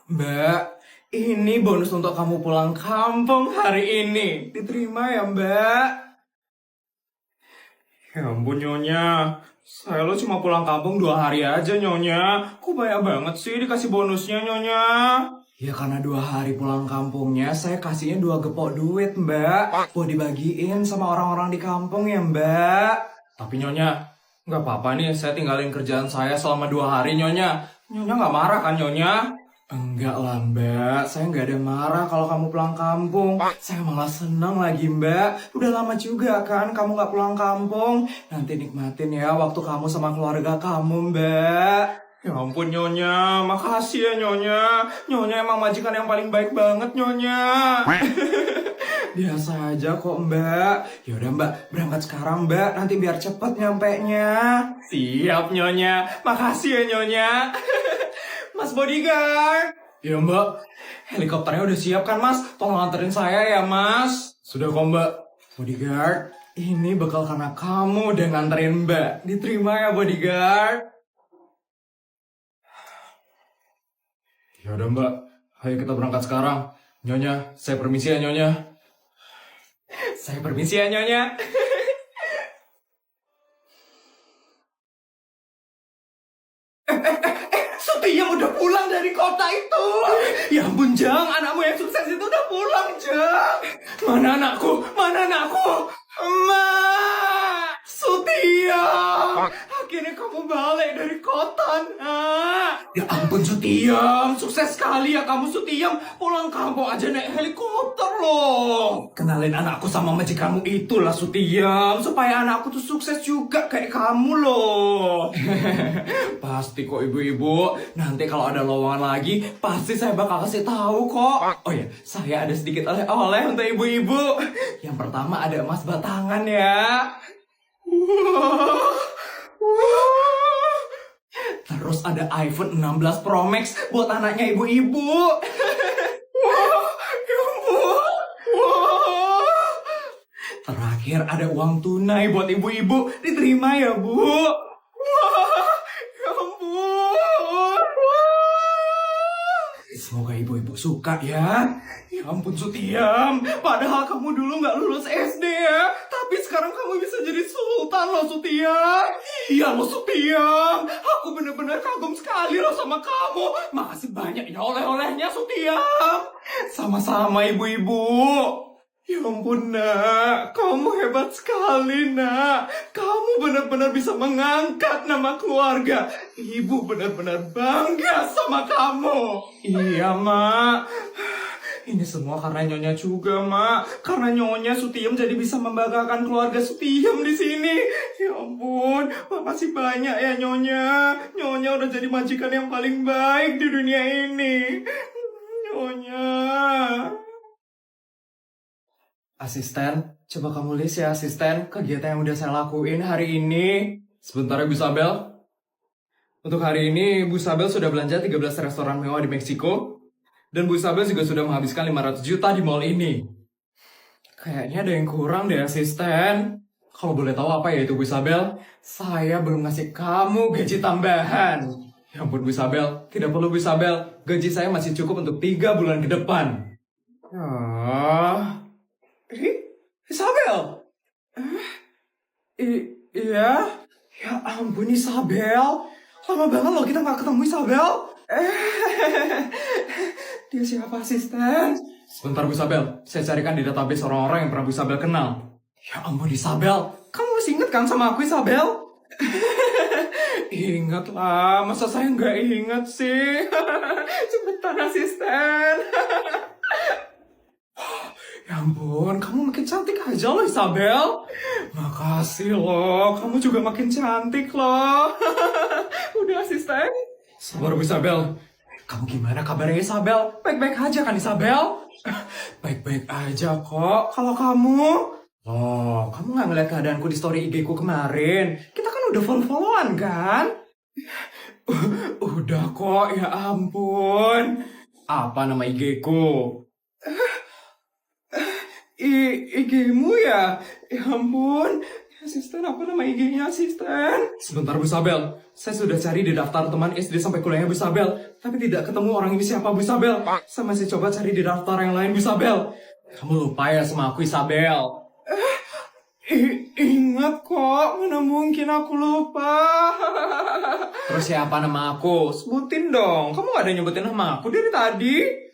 Mbak, ini bonus untuk kamu pulang kampung hari ini. Diterima ya, Mbak? Ya ampun, Nyonya. Saya lo cuma pulang kampung 2 hari aja, Nyonya. Kok banyak banget sih dikasih bonusnya, Nyonya? Ya karena 2 hari pulang kampungnya, saya kasihnya 2 gepok duit, Mbak. Buat dibagiin sama orang-orang di kampung ya, Mbak. Tapi Nyonya, nggak apa-apa nih, saya tinggalin kerjaan saya selama 2 hari, Nyonya. Nyonya nggak marah kan, Nyonya? Enggak lah Mbak, saya nggak ada marah kalau kamu pulang kampung. Saya malah senang lagi Mbak. Udah lama juga kan kamu nggak pulang kampung. Nanti nikmatin ya waktu kamu sama keluarga kamu Mbak. Ya ampun Nyonya, makasih ya Nyonya. Nyonya emang majikan yang paling baik banget Nyonya. Biasa aja kok Mbak. Yaudah Mbak, berangkat sekarang Mbak. Nanti biar cepet nyampenya. Siap Nyonya, makasih ya Nyonya. Mas Bodyguard. Ya Mbak, helikopternya udah siap kan Mas? Tolong anterin saya ya Mas. Sudah kok Mbak. Bodyguard, ini bekal karena kamu udah nganterin Mbak. Diterima ya Bodyguard. Ya udah Mbak, ayo kita berangkat sekarang. Nyonya, saya permisi ya Nyonya. Saya permisi ya Nyonya. Yang udah pulang dari kota itu. Ya ampun Jang, anakmu yang sukses itu udah pulang Jang. Mana anakku? Mana anakku? Emak, Sutiam. Akhirnya kamu balik dari kota nak. Ya ampun Sutiam, sukses sekali ya kamu Sutiam. Pulang kampung aja naik helikopter loh. Kenalin anakku sama majikanmu itulah Sutiam. Supaya anakku tuh sukses juga kayak kamu loh. Pasti kok ibu-ibu. Nanti kalau ada lowongan lagi, pasti saya bakal kasih tahu kok. Oh ya, saya ada sedikit oleh-oleh untuk ibu-ibu. Yang pertama ada emas batangan ya. Terus ada iPhone 16 Pro Max buat anaknya ibu-ibu. Terakhir ada uang tunai buat ibu-ibu. Diterima ya Bu. Semoga ibu-ibu suka ya. Ya ampun Sutiam, padahal kamu dulu nggak lulus SD ya. Tapi sekarang kamu bisa jadi sultan loh Sutiam. Iya loh Sutiam, aku bener-bener kagum sekali loh sama kamu. Makasih banyak ya oleh-olehnya Sutiam. Sama-sama ibu-ibu. Ya ampun nak, kamu hebat sekali nak. Kamu benar-benar bisa mengangkat nama keluarga. Ibu benar-benar bangga sama kamu. Iya mak. Ini semua karena Nyonya juga mak. Karena Nyonya Sutiam jadi bisa membanggakan keluarga Sutiam di sini. Ya ampun, makasih banyak ya Nyonya. Nyonya udah jadi majikan yang paling baik di dunia ini. Nyonya. Asisten, coba kamu list ya asisten kegiatan yang udah saya lakuin hari ini. Sebentar ya Bu Sabel. Untuk hari ini Bu Sabel sudah belanja 13 restoran mewah di Meksiko. Dan Bu Sabel juga sudah menghabiskan 500 juta di mall ini. Kayaknya ada yang kurang deh asisten. Kalau boleh tahu apa ya itu Bu Sabel? Saya belum ngasih kamu gaji tambahan. Ya ampun Bu Sabel, tidak perlu Bu Sabel. Gaji saya masih cukup untuk 3 bulan ke depan. Isabel? Iya? Ya ampun Isabel. Lama banget loh kita gak ketemu Isabel. Dia siapa asisten? Sebentar Bu Isabel, saya carikan di database orang-orang yang pernah Bu Isabel kenal. Ya ampun Isabel, kamu masih inget kan sama aku Isabel? Ingat lah, masa saya nggak ingat sih? Sebentar asisten. Ya ampun, kamu makin cantik aja loh Isabel. Makasih loh, kamu juga makin cantik loh. Udah asisten. Sabar Bu Isabel. Kamu gimana kabarnya Isabel? Baik-baik aja kan Isabel? Baik-baik aja kok. Kalau kamu? Oh, kamu nggak ngeliat keadaanku di story IG ku kemarin? Kita kan udah follow-followan kan? Udah kok, ya ampun. Apa nama IG ku? IG-mu ya? Ya ampun, Asisten, apa nama IG-nya asisten? Sebentar Bu Sabel, saya sudah cari di daftar teman SD sampai kuliahnya Bu Sabel, tapi tidak ketemu orang ini siapa Bu Sabel. Saya masih coba cari di daftar yang lain Bu Sabel. Kamu lupa ya sama aku Isabel? Ingat kok, mana mungkin aku lupa. Terus siapa nama aku? Sebutin dong, kamu gak ada nyebutin nama aku dari tadi.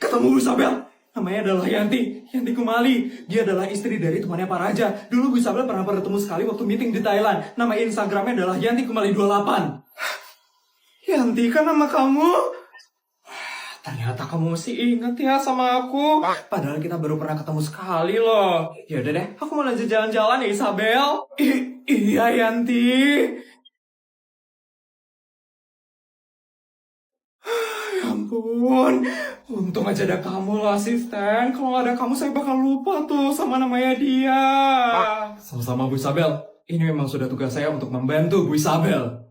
Ketemu Bu Sabel. Namanya adalah Yanti Kumali. Dia adalah istri dari temannya Pak Raja. Dulu Bu Sabel pernah bertemu sekali waktu meeting di Thailand. Nama Instagramnya adalah Yanti Kumali 28. Yanti kan nama kamu? Ternyata kamu masih ingat ya sama aku. Padahal kita baru pernah ketemu sekali loh. Ya udah deh, aku mau lanjut jalan-jalan ya Isabel. Iya Yanti. Ya ampun, untung aja ada kamu loh asisten. Kalau nggak ada kamu saya bakal lupa tuh sama namanya dia. Sama-sama Bu Isabel. Ini memang sudah tugas saya untuk membantu Bu Isabel.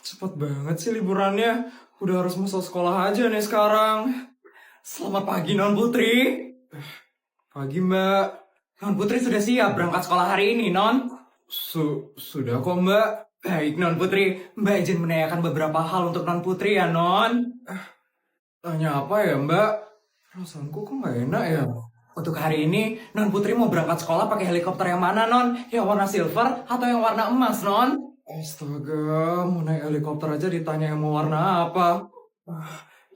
Cepet banget sih liburannya. Udah harus masuk sekolah aja nih sekarang. Selamat pagi Non Putri. Pagi Mbak. Non Putri sudah siap berangkat sekolah hari ini Non? Sudah kok Mbak. Baik Non Putri, Mbak izin menanyakan beberapa hal untuk Non Putri ya Non. Tanya apa ya Mbak? Perasaanku kok nggak enak ya. Untuk hari ini, Non Putri mau berangkat sekolah pakai helikopter yang mana Non? Yang warna silver atau yang warna emas Non? Astaga, mau naik helikopter aja ditanya yang mau warna apa?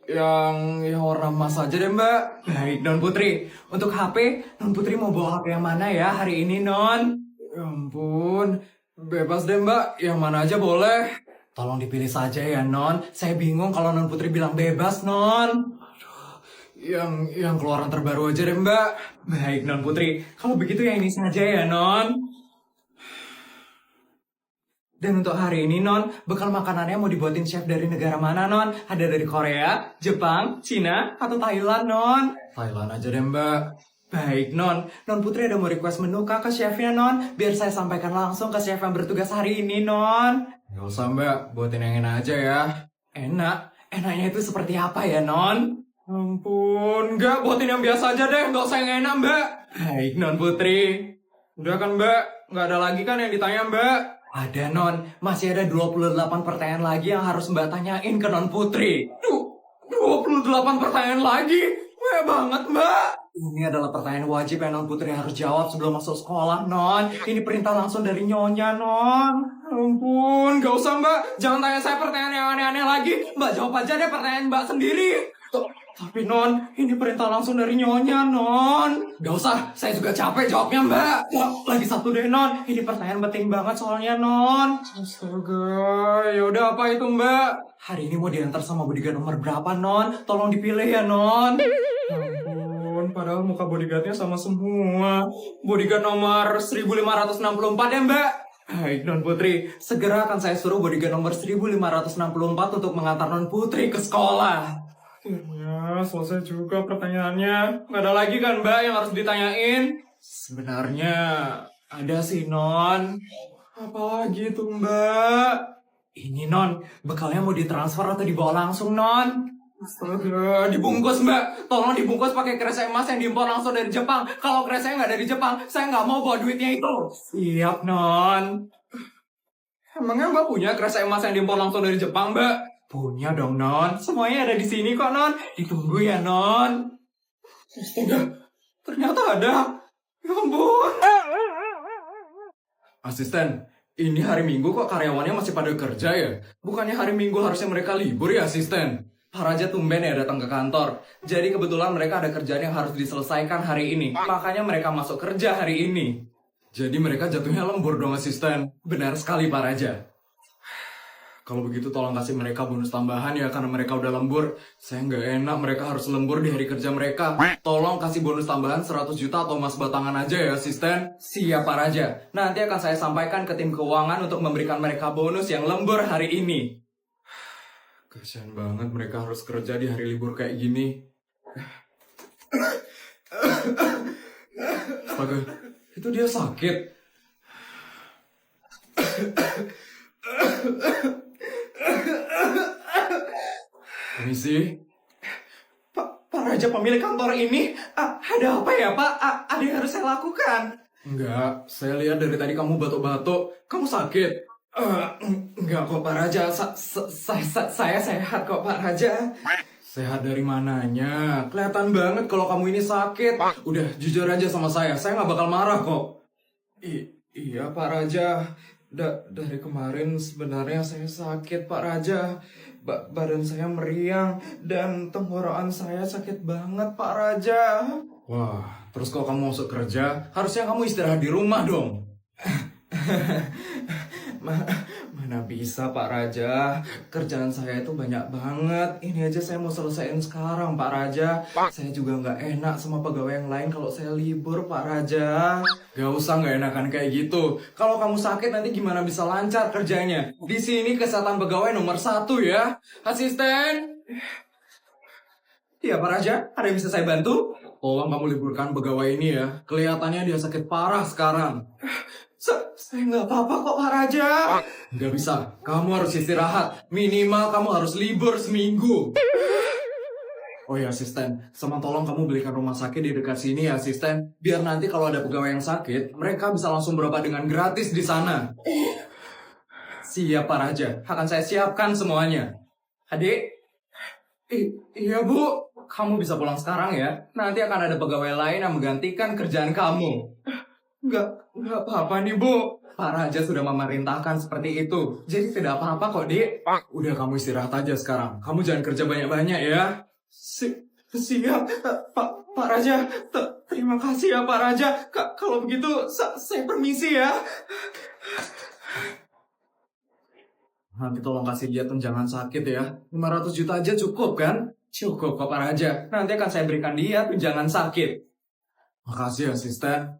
Yang warna emas aja deh Mbak. Baik Non Putri, untuk HP, Non Putri mau bawa HP yang mana ya hari ini Non? Ya ampun, bebas deh Mbak, yang mana aja boleh. Tolong dipilih saja ya Non, saya bingung kalau Non Putri bilang bebas Non. Yang keluaran terbaru aja deh Mbak. Baik Non Putri, kalau begitu yang ini saja ya Non. Dan untuk hari ini Non, bekal makanannya mau dibuatin chef dari negara mana Non? Ada dari Korea, Jepang, Cina, atau Thailand Non? Thailand aja deh Mbak. Baik Non, Non Putri ada mau request menu kah ke chefnya Non? Biar saya sampaikan langsung ke chef yang bertugas hari ini Non. Gak usah Mbak, buatin yang enak aja ya. Enak? Enaknya itu seperti apa ya Non? Ampun, enggak, buatin yang biasa aja deh, gak usah yang enak Mbak. Baik Non Putri. Udah kan Mbak, gak ada lagi kan yang ditanya Mbak? Ada Non, masih ada 28 pertanyaan lagi yang harus Mbak tanyain ke Non Putri. 28 pertanyaan lagi? Banyak banget Mbak. Ini adalah pertanyaan wajib yang Non Putri harus jawab sebelum masuk sekolah Non. Ini perintah langsung dari Nyonya Non. Ampun, gak usah Mbak. Jangan tanya saya pertanyaan yang aneh-aneh lagi. Mbak jawab aja deh pertanyaan Mbak sendiri. Tapi Non, ini perintah langsung dari Nyonya Non. Gak usah, saya juga capek jawabnya Mbak. Lagi satu deh Non, ini pertanyaan penting banget soalnya Non. Astaga, yaudah apa itu Mbak? Hari ini mau diantar sama bodyguard nomor berapa Non? Tolong dipilih ya Non. Ampun, padahal muka bodyguardnya sama semua. Bodyguard nomor 1564 ya Mbak. Baik Non Putri, segera akan saya suruh bodyguard nomor 1564 untuk mengantar Non Putri ke sekolah. Akhirnya selesai juga pertanyaannya. Nggak ada lagi kan Mbak yang harus ditanyain? Sebenarnya ada sih Non. Apalagi tuh Mbak? Ini Non, bekalnya mau ditransfer atau dibawa langsung Non? Astaga, dibungkus Mbak. Tolong dibungkus pakai kresek emas yang diimpor langsung dari Jepang. Kalau kreseknya nggak dari Jepang, saya nggak mau bawa duitnya itu. Siap Non. Emangnya Mbak punya kresek emas yang diimpor langsung dari Jepang Mbak? Punya dong Non, semuanya ada di sini kok Non. Ditunggu ya Non. Astaga, ternyata ada. Ya ampun. Asisten, ini hari Minggu kok karyawannya masih pada kerja ya? Bukannya hari Minggu harusnya mereka libur ya asisten? Pak Raja tumben ya datang ke kantor. Jadi kebetulan mereka ada kerjaan yang harus diselesaikan hari ini. Makanya mereka masuk kerja hari ini. Jadi mereka jatuhnya lembur dong asisten. Benar sekali Pak Raja. Kalau begitu tolong kasih mereka bonus tambahan ya karena mereka udah lembur. Saya nggak enak mereka harus lembur di hari kerja mereka. Tolong kasih bonus tambahan 100 juta atau emas batangan aja ya asisten. Siap Pak Raja. Nanti akan saya sampaikan ke tim keuangan untuk memberikan mereka bonus yang lembur hari ini. Kasian banget mereka harus kerja di hari libur kayak gini. Astaga, itu dia sakit. Permisi. Pak Raja pemilik kantor ini, ada apa ya Pak? Ada yang harus saya lakukan? Enggak, saya lihat dari tadi kamu batuk-batuk. Kamu sakit? Enggak kok Pak Raja, saya sehat kok Pak Raja. Sehat dari mananya? Kelihatan banget kalau kamu ini sakit. Udah, jujur aja sama saya nggak bakal marah kok. Iya Pak Raja, dari kemarin sebenarnya saya sakit Pak Raja. Badan saya meriang dan tenggorokan saya sakit banget Pak Raja. Wah, terus kalau kamu masuk kerja, harusnya kamu istirahat di rumah dong. Mana bisa Pak Raja, kerjaan saya itu banyak banget. Ini aja saya mau selesaiin sekarang Pak Raja. Saya juga nggak enak sama pegawai yang lain kalau saya libur Pak Raja. Gak usah nggak enakan kayak gitu. Kalau kamu sakit nanti gimana bisa lancar kerjanya? Di sini kesehatan pegawai nomor 1 ya. Asisten. Iya Pak Raja, ada yang bisa saya bantu? Tolong kamu liburkan pegawai ini ya. Kelihatannya dia sakit parah sekarang. Saya nggak apa-apa kok Pak Raja. Nggak bisa, kamu harus istirahat. Minimal kamu harus libur seminggu. Oh ya asisten, sama tolong kamu belikan rumah sakit di dekat sini ya asisten. Biar nanti kalau ada pegawai yang sakit, mereka bisa langsung berobat dengan gratis di sana. Siap Pak Raja, akan saya siapkan semuanya. Adik? Iya Bu, kamu bisa pulang sekarang ya. Nanti akan ada pegawai lain yang menggantikan kerjaan kamu. Nggak apa-apa nih Bu. Pak Raja sudah memerintahkan seperti itu. Jadi tidak apa-apa kok, Dik. Udah kamu istirahat aja sekarang. Kamu jangan kerja banyak-banyak ya. Siap, Pak Raja. Terima kasih ya Pak Raja. Kalau begitu saya permisi ya. Nanti tolong kasih dia tunjangan sakit ya. 500 juta aja cukup kan? Cukup kok Pak Raja. Nanti akan saya berikan dia tunjangan sakit. Makasih asisten.